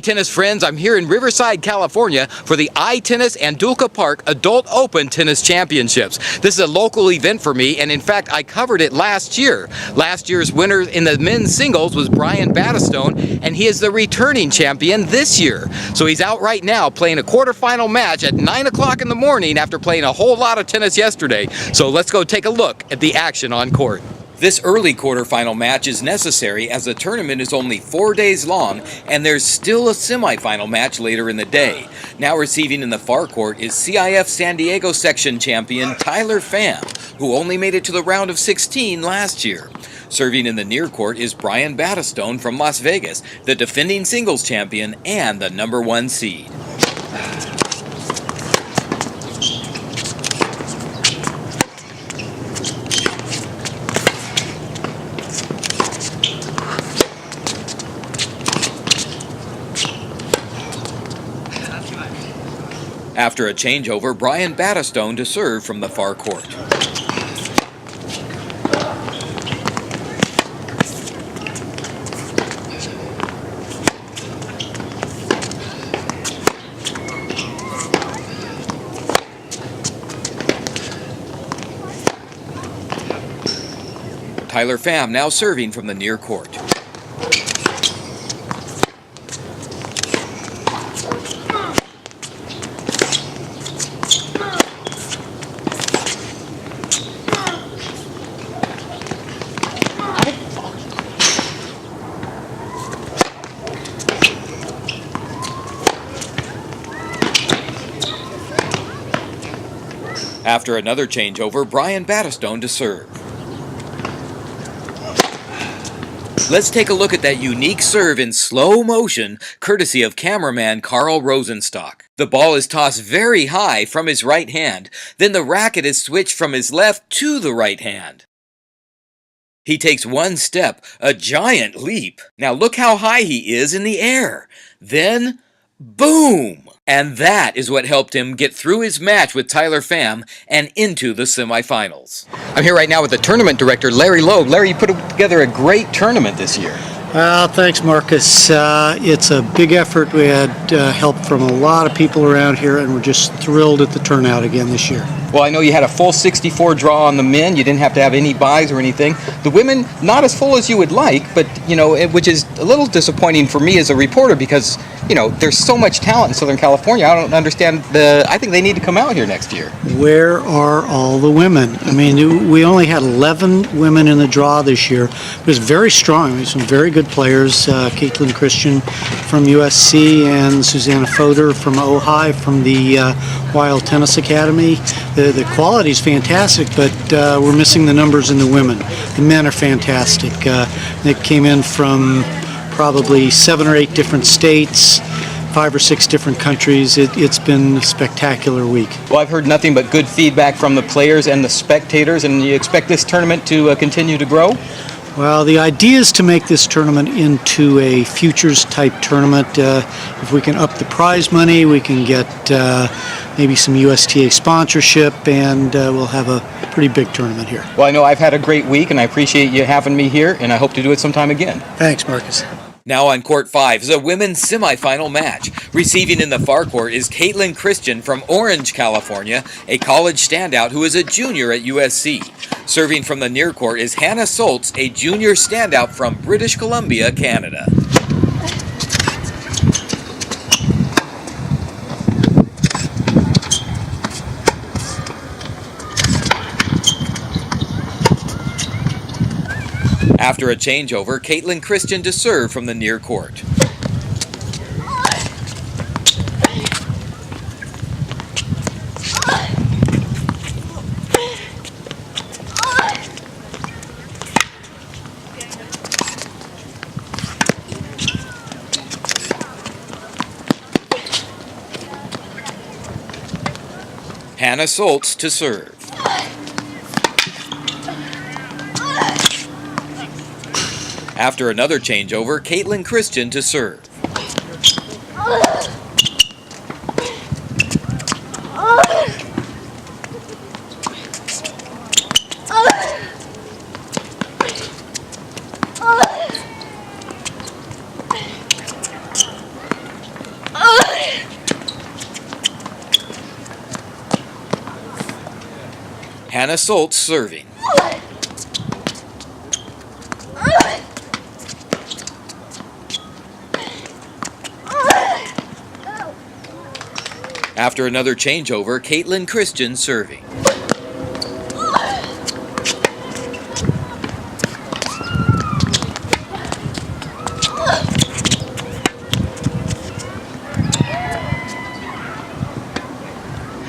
tennis friends, I'm here in Riverside, California for the iTennis Andulka Park Adult Open Tennis Championships. This is a local event for me, and in fact I covered it last year. Last year's winner in the men's singles was Brian Battistone, and he is the returning champion this year. So he's out right now playing a quarterfinal match at 9 o'clock in the morning after playing a whole lot of tennis yesterday. So let's go take a look at the action on court. This early quarterfinal match is necessary as the tournament is only 4 days long and there's still a semifinal match later in the day. Now receiving in the far court is CIF San Diego section champion Tyler Pham, who only made it to the round of 16 last year. Serving in the near court is Brian Battistone from Las Vegas, the defending singles champion and the #1 seed. After a changeover, Brian Battistone to serve from the far court. Tyler Pham now serving from the near court. After another changeover, Brian Battistone to serve. Let's take a look at that unique serve in slow motion, courtesy of cameraman Carl Rosenstock. The ball is tossed very high from his right hand, then the racket is switched from his left to the right hand. He takes one step, a giant leap. Now look how high he is in the air. Then, boom! And that is what helped him get through his match with Tyler Pham and into the semifinals. I'm here right now with the tournament director, Larry Loeb. Larry, you put together a great tournament this year. Well, thanks, Marcus. It's a big effort. We had help from a lot of people around here, and we're just thrilled at the turnout again this year. Well, I know you had a full 64 draw on the men. You didn't have to have any buys or anything. The women, not as full as you would like, but, which is a little disappointing for me as a reporter because, there's so much talent in Southern California. I don't understand I think they need to come out here next year. Where are all the women? I mean, we only had 11 women in the draw this year. It was very strong. I mean, some very good players. Caitlin Christian from USC and Susanna Fodor from Ojai from the Wild Tennis Academy. The quality is fantastic, but we're missing the numbers in the women. The men are fantastic. They came in from probably 7 or 8 different states, 5 or 6 different countries. It's been a spectacular week. Well, I've heard nothing but good feedback from the players and the spectators, and you expect this tournament to continue to grow? Well, the idea is to make this tournament into a futures-type tournament. If we can up the prize money, we can get maybe some USTA sponsorship, and we'll have a pretty big tournament here. Well, I know I've had a great week, and I appreciate you having me here, and I hope to do it sometime again. Thanks, Marcus. Now on court 5 is a women's semifinal match. Receiving in the far court is Caitlin Christian from Orange, California, a college standout who is a junior at USC. Serving from the near court is Hannah Soltz, a junior standout from British Columbia, Canada. After a changeover, Caitlin Christian to serve from the near court. Hannah Soltz to serve. After another changeover, Caitlin Christian to serve. Anna Soltz serving. After another changeover, Caitlin Christian serving.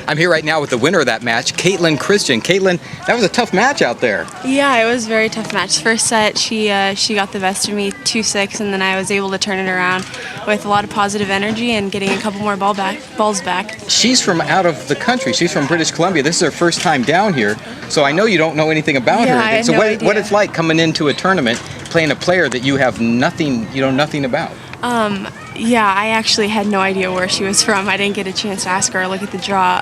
I'm here right now with the winner of that match, Caitlin Christian. Caitlin, that was a tough match out there. Yeah, it was a very tough match. First set, she got the best of me, 2-6, and then I was able to turn it around with a lot of positive energy and getting a couple more balls back. She's from out of the country. She's from British Columbia. This is her first time down here, so I know you don't know anything about her. I had So no what idea. it's like coming into a tournament, playing a player that you have nothing about. Yeah, I actually had no idea where she was from. I didn't get a chance to ask her or look at the draw.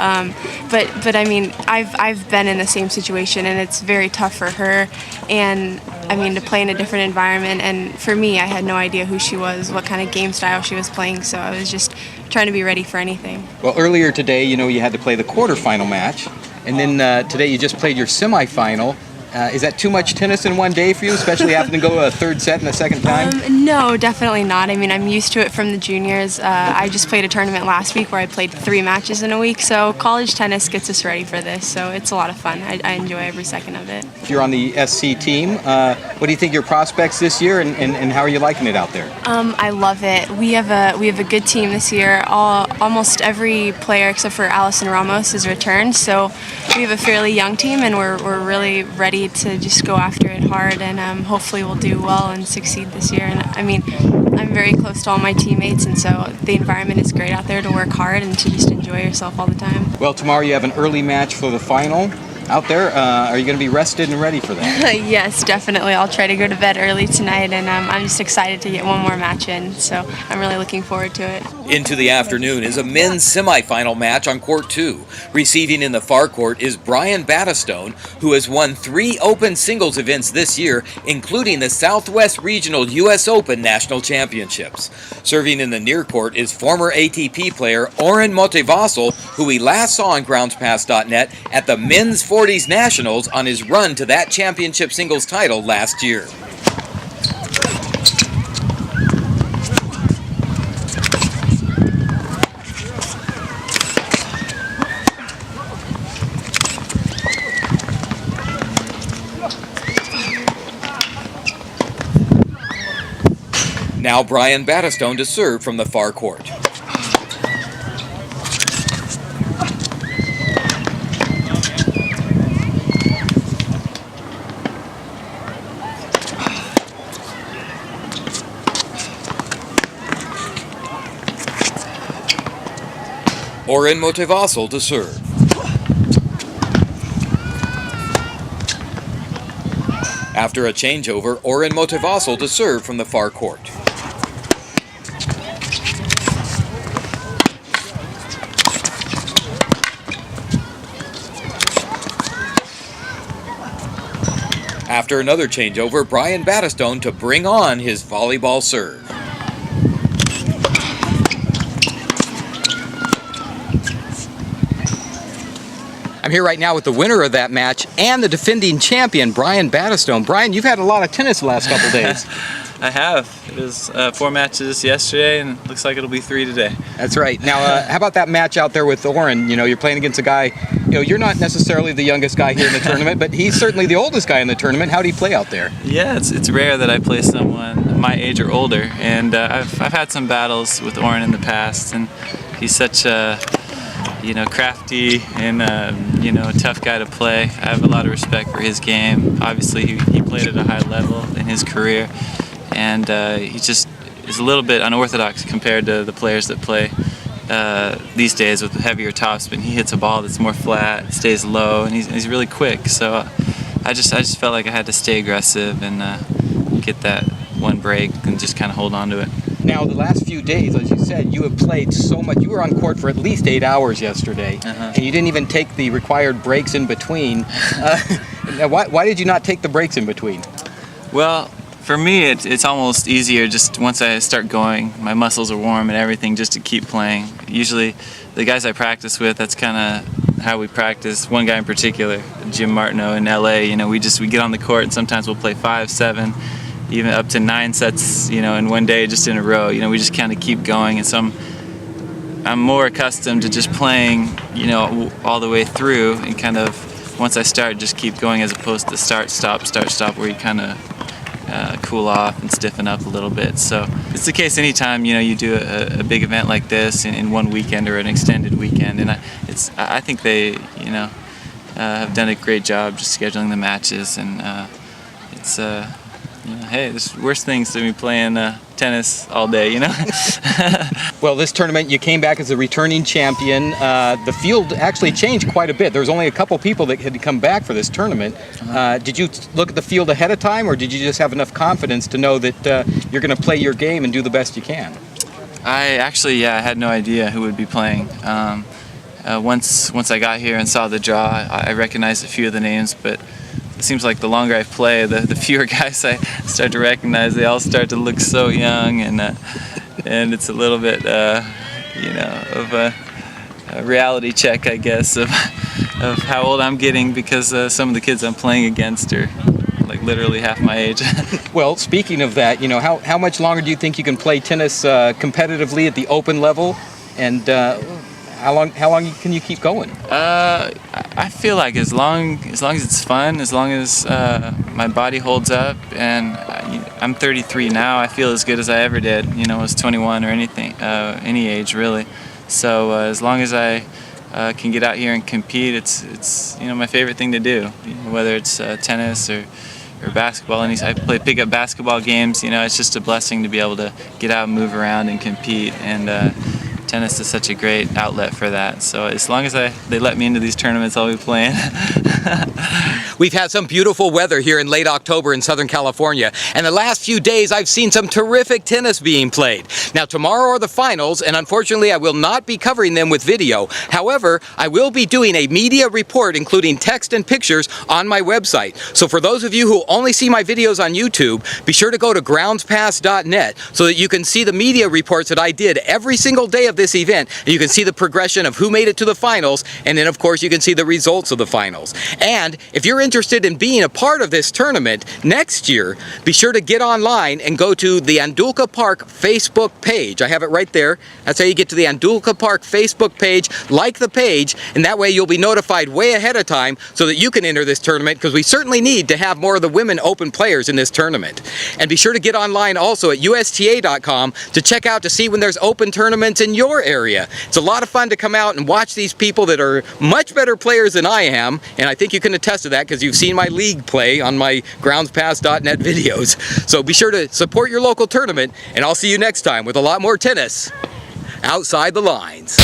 But I mean, I've been in the same situation, and it's very tough for her. And I mean, to play in a different environment. And for me, I had no idea who she was, what kind of game style she was playing. So I was just trying to be ready for anything. Well, earlier today, you had to play the quarterfinal match, and then today you just played your semifinal. Is that too much tennis in one day for you, especially having to go a third set in the second time? No, definitely not. I mean, I'm used to it from the juniors. I just played a tournament last week where I played 3 matches in a week, so college tennis gets us ready for this, so it's a lot of fun. I enjoy every second of it. You're on the SC team. What do you think your prospects this year, and how are you liking it out there? I love it. We have a good team this year. Almost every player except for Allison Ramos is returned, so we have a fairly young team, and we're really ready to just go after it hard, and hopefully we'll do well and succeed this year. And I mean, I'm very close to all my teammates, and so the environment is great out there to work hard and to just enjoy yourself all the time. Well, tomorrow you have an early match for the final out there. Are you going to be rested and ready for that? Yes, definitely. I'll try to go to bed early tonight, and I'm just excited to get one more match in, so I'm really looking forward to it. Into the afternoon is a men's semifinal match on court 2. Receiving in the far court is Brian Battistone, who has won 3 open singles events this year, including the Southwest Regional U.S. Open National Championships. Serving in the near court is former ATP player Oren Montevasel, who we last saw on GroundsPass.net at the Men's 40s Nationals on his run to that championship singles title last year. Now Brian Battistone to serve from the far court. Oren Montevasel to serve. After a changeover, Oren Montevasel to serve from the far court. After another changeover, Brian Battistone to bring on his volleyball serve. I'm here right now with the winner of that match and the defending champion, Brian Battistone. Brian, you've had a lot of tennis the last couple days. I have. It was 4 matches yesterday, and it looks like it'll be 3 today. That's right. Now, how about that match out there with Oren? You're playing against a guy, you're not necessarly the youngest guy here in the tournament, but he's certainly the oldest guy in the tournament. How do you play out there? Yeah, it's rare that I play someone my age or older, and I've had some battles with Oren in the past, and he's such a crafty and tough guy to play. I have a lot of respect for his game. Obviously, he played at a high level in his career, and he just is a little bit unorthodox compared to the players that play these days with heavier topspin. He hits a ball that's more flat, stays low, and he's really quick. So I just felt like I had to stay aggressive and get that one break and just kind of hold on to it. Now, the last few days, as you said, you have played so much. You were on court for at least 8 hours yesterday, and you didn't even take the required breaks in between. Now, why did you not take the breaks in between? Well, for me, it's almost easier just once I start going, my muscles are warm and everything, just to keep playing. Usually, the guys I practice with, that's kind of how we practice. One guy in particular, Jim Martineau in LA, you know, we get on the court and sometimes we'll play 5, 7, even up to 9 sets, you know, in one day just in a row. You know, we just kind of keep going, and so I'm more accustomed to just playing, you know, all the way through, and kind of once I start, just keep going, as opposed to start, stop, where you kind of cool off and stiffen up a little bit. So it's the case anytime, you know, you do a big event like this in one weekend or an extended weekend, and I think they, you know, have done a great job just scheduling the matches, and it's you know, hey, there's worse things than me playing tennis all day, you know. Well, this tournament, you came back as a returning champion. The field actually changed quite a bit. There was only a couple people that had come back for this tournament. Did you look at the field ahead of time, or did you just have enough confidence to know that you're going to play your game and do the best you can? I actually, I had no idea who would be playing. Once I got here and saw the draw, I recognized a few of the names, but it seems like the longer I play, the fewer guys I start to recognize. They all start to look so young, and it's a little bit, you know, of a reality check, I guess, of how old I'm getting, because some of the kids I'm playing against are like literally half my age. Well, speaking of that, you know, how much longer do you think you can play tennis competitively at the open level, and how long can you keep going? I feel like as long as it's fun, as long as my body holds up, and I'm 33 now, I feel as good as I ever did. You know, I was 21 or anything, any age really. So as long as I can get out here and compete, it's you know, my favorite thing to do. You know, whether it's tennis or basketball. I play pickup basketball games. You know, it's just a blessing to be able to get out and move around and compete, and tennis is such a great outlet for that. So as long as they let me into these tournaments, I'll be playing. We've had some beautiful weather here in late October in Southern California, and the last few days I've seen some terrific tennis being played. Now tomorrow are the finals, and unfortunately I will not be covering them with video. However, I will be doing a media report including text and pictures on my website. So for those of you who only see my videos on YouTube, be sure to go to groundspass.net so that you can see the media reports that I did every single day of this event, and you can see the progression of who made it to the finals, and then of course you can see the results of the finals. And if you're interested in being a part of this tournament next year, be sure to get online and go to the Andulka Park Facebook page. I have it right there. That's how you get to the Andulka Park Facebook page. Like the page, and that way you'll be notified way ahead of time so that you can enter this tournament, because we certainly need to have more of the women open players in this tournament. And be sure to get online also at USTA.com to check out to see when there's open tournaments in your area. It's a lot of fun to come out and watch these people that are much better players than I am, and I think you can attest to that because you've seen my league play on my groundspass.net videos. So be sure to support your local tournament, and I'll see you next time with a lot more tennis outside the lines.